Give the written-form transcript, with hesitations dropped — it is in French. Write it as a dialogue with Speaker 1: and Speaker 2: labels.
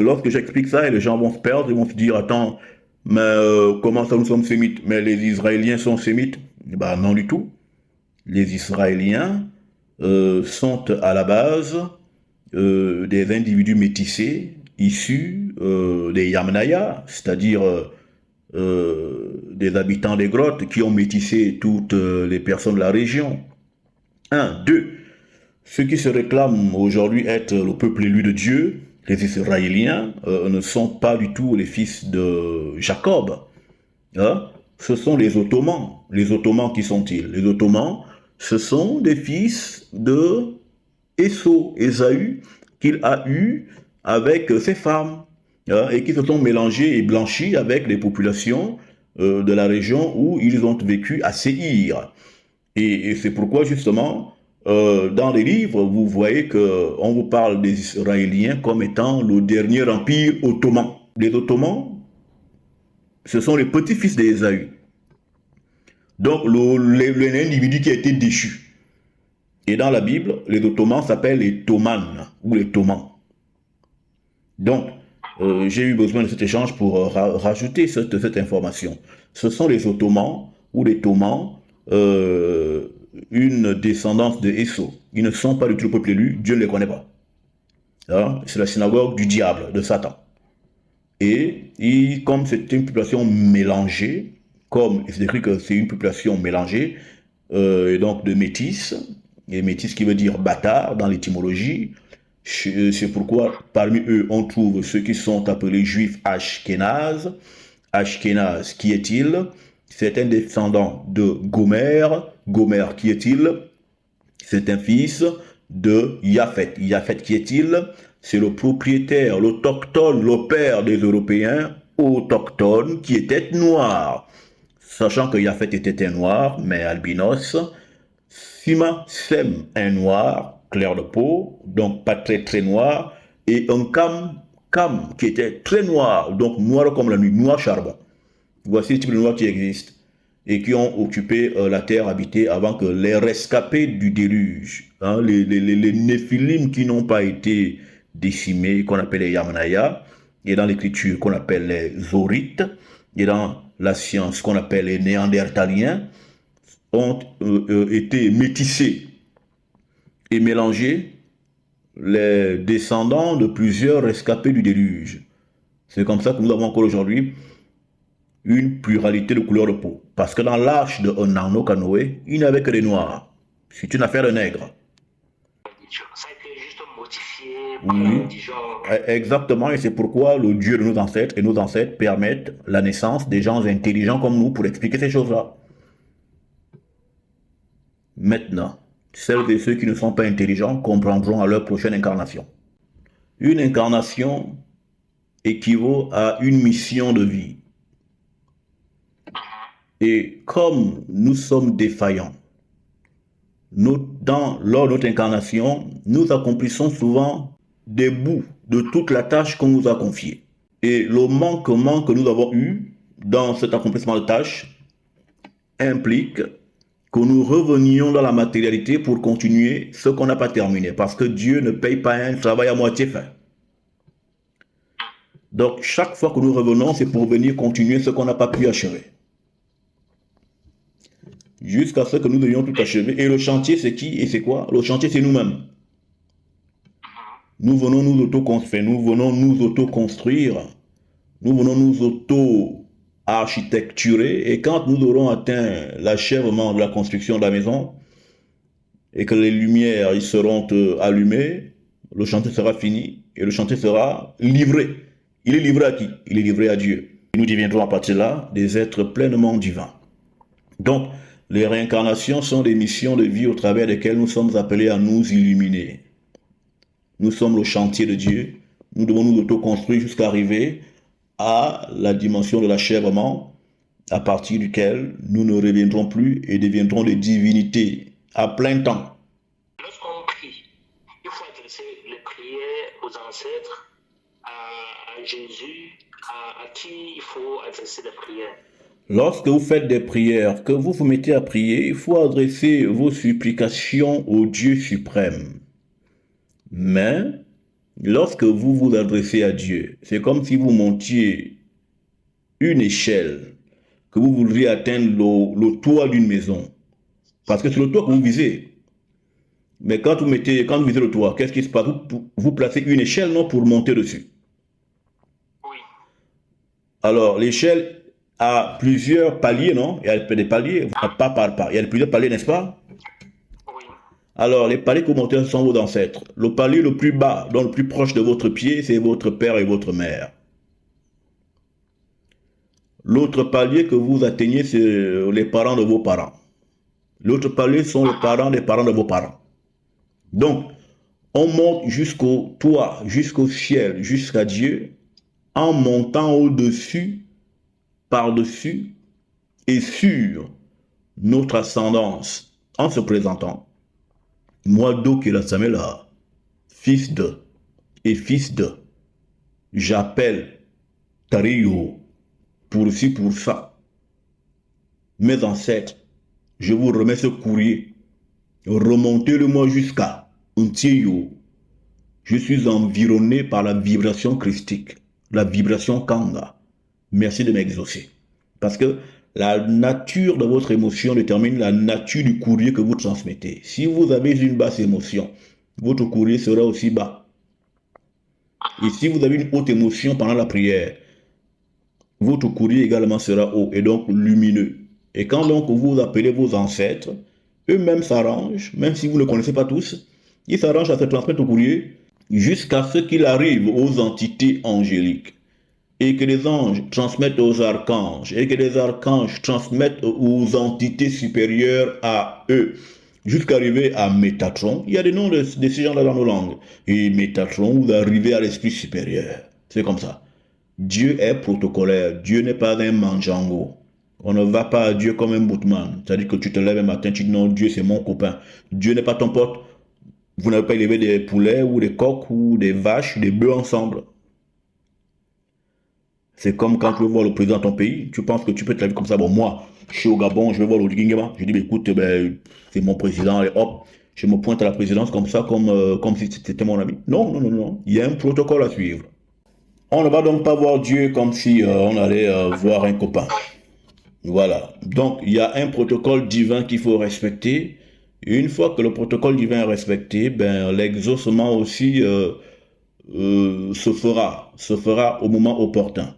Speaker 1: Lorsque j'explique ça, et les gens vont se perdre, ils vont se dire, attends, mais comment ça nous sommes sémites? Mais les Israéliens sont sémites? Ben non du tout. Les Israéliens sont à la base des individus métissés issus des Yamnaya, c'est-à-dire des habitants des grottes qui ont métissé toutes les personnes de la région. Un, deux, ceux qui se réclament aujourd'hui être le peuple élu de Dieu, les Israéliens, ne sont pas du tout les fils de Jacob. Hein? Ce sont les Ottomans. Les Ottomans, qui sont-ils? Les Ottomans, ce sont des fils de Ésaü, qu'il a eu avec ses femmes, hein, et qui se sont mélangés et blanchis avec les populations de la région où ils ont vécu à Séhir. Et c'est pourquoi justement, dans les livres, vous voyez qu'on vous parle des Israéliens comme étant le dernier empire ottoman. Les Ottomans, ce sont les petits-fils d'Ésaü. Donc l'individu qui a été déchu. Et dans la Bible, les Ottomans s'appellent les Thomanes ou les Thomans. Donc, j'ai eu besoin de cet échange pour rajouter cette information. Ce sont les Ottomans ou les Thomans, une descendance de Esso. Ils ne sont pas du tout le peuple élu, Dieu ne les connaît pas. Hein? C'est la synagogue du diable, de Satan. Et comme c'est une population mélangée, comme c'est écrit que c'est une population mélangée, et donc de métis, et métis qui veut dire bâtard dans l'étymologie, c'est pourquoi parmi eux on trouve ceux qui sont appelés juifs Ashkénazes. Ashkénaz, qui est-il? C'est un descendant de Gomer. Gomer, qui est-il? C'est un fils de Japhet. Japhet, qui est-il? C'est le propriétaire, l'autochtone, le père des Européens autochtones qui était noir. Sachant que Japhet était un noir, mais albinos. Sima, Sem, un noir, clair de peau, donc pas très très noir. Et un Cam, qui était très noir, donc noir comme la nuit, noir charbon. Voici le type de noirs qui existent et qui ont occupé la terre habitée avant que les rescapés du déluge, hein, les néphilim qui n'ont pas été décimés, qu'on appelle les Yamnaya, et dans l'écriture qu'on appelle les Zorites, et dans la science qu'on appelle les Néandertaliens, ont été métissés et mélangés les descendants de plusieurs rescapés du déluge. C'est comme ça que nous avons encore aujourd'hui une pluralité de couleurs de peau. Parce que dans l'arche de Onano Canoë, il n'y avait que des noirs. C'est une affaire de nègres. Ça a été juste modifié par la religion. Exactement, et c'est pourquoi le Dieu de nos ancêtres et nos ancêtres permettent la naissance des gens intelligents comme nous pour expliquer ces choses-là. Maintenant, celles et ceux qui ne sont pas intelligents comprendront à leur prochaine incarnation. Une incarnation équivaut à une mission de vie. Et comme nous sommes défaillants, lors de notre incarnation, nous accomplissons souvent des bouts de toute la tâche qu'on nous a confiée. Et le manquement que nous avons eu dans cet accomplissement de tâche implique que nous revenions dans la matérialité pour continuer ce qu'on n'a pas terminé. Parce que Dieu ne paye pas un travail à moitié fait. Donc chaque fois que nous revenons, c'est pour venir continuer ce qu'on n'a pas pu achever. Jusqu'à ce que nous ayons tout achevé. Et le chantier, c'est qui et c'est quoi? Le chantier, c'est nous-mêmes. Nous venons nous auto-construire, nous venons nous auto-construire, nous venons nous auto-architecturer. Et quand nous aurons atteint l'achèvement de la construction de la maison, et que les lumières y seront allumées, le chantier sera fini et le chantier sera livré. Il est livré à qui? Il est livré à Dieu. Et nous deviendrons à partir de là des êtres pleinement divins. Donc, les réincarnations sont des missions de vie au travers desquelles nous sommes appelés à nous illuminer. Nous sommes le chantier de Dieu. Nous devons nous auto-construire jusqu'à arriver à la dimension de l'achèvement, à partir duquel nous ne reviendrons plus et deviendrons des divinités à plein temps. Lorsqu'on prie, il faut adresser les prières aux ancêtres, à Jésus, à qui il faut adresser les prières. Lorsque vous faites des prières, que vous vous mettez à prier, il faut adresser vos supplications au Dieu suprême. Mais lorsque vous vous adressez à Dieu, c'est comme si vous montiez une échelle, que vous voudriez atteindre le toit d'une maison. Parce que c'est le toit que vous visez. Mais quand vous visez le toit, qu'est-ce qui se passe? Vous placez une échelle, non, pour monter dessus.
Speaker 2: Oui,
Speaker 1: Alors, l'échelle a plusieurs paliers, non? Il y a des paliers, pas par pas. Il y a plusieurs paliers, n'est-ce pas?
Speaker 2: oui,
Speaker 1: Alors, les paliers que vous montez sont vos ancêtres. Le palier le plus bas, donc le plus proche de votre pied, c'est votre père et votre mère. L'autre palier que vous atteignez, c'est les parents de vos parents. L'autre palier sont les parents des parents de vos parents. Donc, on monte jusqu'au toit, jusqu'au ciel, jusqu'à Dieu, en montant au-dessus, par-dessus et sur notre ascendance, en se présentant. Moi, Dokela Samela, fils de et fils de, j'appelle Tario pour ci, pour ça. Mes ancêtres, je vous remets ce courrier. Remontez-le-moi jusqu'à Untieyo. Je suis environné par la vibration christique, la vibration Kanga. Merci de m'exaucer. Parce que la nature de votre émotion détermine la nature du courrier que vous transmettez. Si vous avez une basse émotion, votre courrier sera aussi bas. Et si vous avez une haute émotion pendant la prière, votre courrier également sera haut et donc lumineux. Et quand donc vous appelez vos ancêtres, eux-mêmes s'arrangent, même si vous ne connaissez pas tous, ils s'arrangent à se transmettre au courrier jusqu'à ce qu'il arrive aux entités angéliques et que les anges transmettent aux archanges et que les archanges transmettent aux entités supérieures à eux jusqu'à arriver à Métatron. Il y a des noms de ces gens-là dans nos langues. Et Métatron, vous arrivez à l'esprit supérieur. C'est comme ça. Dieu est protocolaire. Dieu n'est pas un manjango. On ne va pas à Dieu comme un boutman. C'est-à-dire que tu te lèves un matin, tu dis non, Dieu c'est mon copain. Dieu n'est pas ton pote. Vous n'avez pas élevé des poulets ou des coqs ou des vaches, des bœufs ensemble. C'est comme quand tu veux voir le président de ton pays, tu penses que tu peux te lever comme ça. Bon, moi, je suis au Gabon, je vais voir le Guinguema. Je dis, bah, écoute, ben, c'est mon président, et hop, je me pointe à la présidence comme ça, comme si c'était mon ami. Non, non, non, non. Il y a un protocole à suivre. On ne va donc pas voir Dieu comme si on allait voir un copain. Voilà. Donc, il y a un protocole divin qu'il faut respecter. Et une fois que le protocole divin est respecté, ben, l'exaucement aussi se fera au moment opportun.